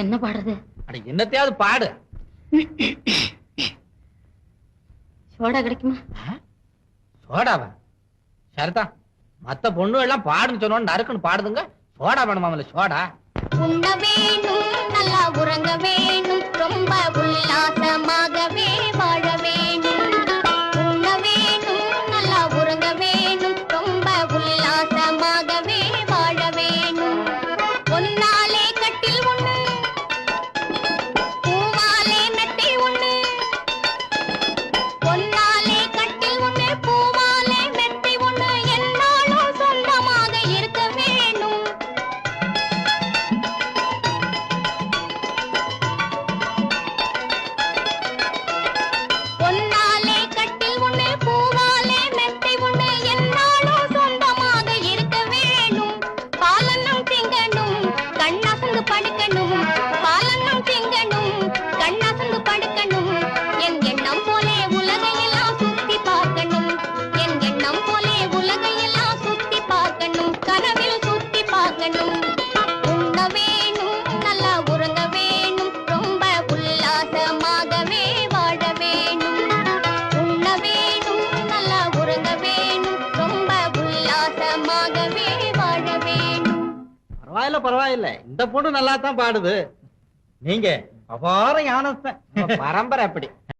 என்ன பாடுறது? அட என்னத்தையாவது பாடு. சோடா கிடைக்குமா? சோடாவா? சரிதான். மத்த பொண்ணு எல்லாம் பாடுன்னு சொன்னோன்னு நறுக்குன்னு பாடுதுங்க. சோடா வேணுமாமல? சோடா உண்ண வேணும், நல்லா உறங்க வேணும், ரொம்ப உல்லாசமாகவே வாழ வேணும். உண்ண வேணும், நல்லா உறங்க வேணும், ரொம்ப உல்லாசமாகவே வாழ வேணும். பொன்னாலே கட்டில் ஒண்ணு, பூவாலே மெத்தை ஒண்ணு. பொன்னாலே கட்டில் ஒண்ணு, பூவாலே மெத்தை ஒண்ணு, என்னாலும் சொந்தமாக இருக்க வேணும். பொன்னாலே கட்டில் ஒண்ணு, பூவாலே மெத்தை ஒண்ணு, என்னாலும் சொந்தமாக இருக்க வேணும். பாலன்னும் திங்கணும், கண்ணாசந்து படுக்கணும். பாலன்னும் திங்கணும், கண்ணாசந்து படுக்கணும். என் எண்ணம் போலே உலகையெல்லாம் சுத்தி பார்க்கணும். என் எண்ணம் போலே உலகையெல்லாம் சுத்தி பார்க்கணும். கனவில் சுத்தி பார்க்கணும். உண்ண வேணும், நல்லா உறங்க வேணும், ரொம்ப உல்லாசமாகவே வாழ வேணும். உண்ண வேணும், நல்லா உறங்க வேணும், ரொம்ப உல்லாசமாகவே வாழ வேணும். பரவாயில்ல பரவாயில்ல. இந்த பொண்ணு நல்லா தான் பாடுது. நீங்க அபார ஞானஸ்தன். பரம்பரை அப்படி.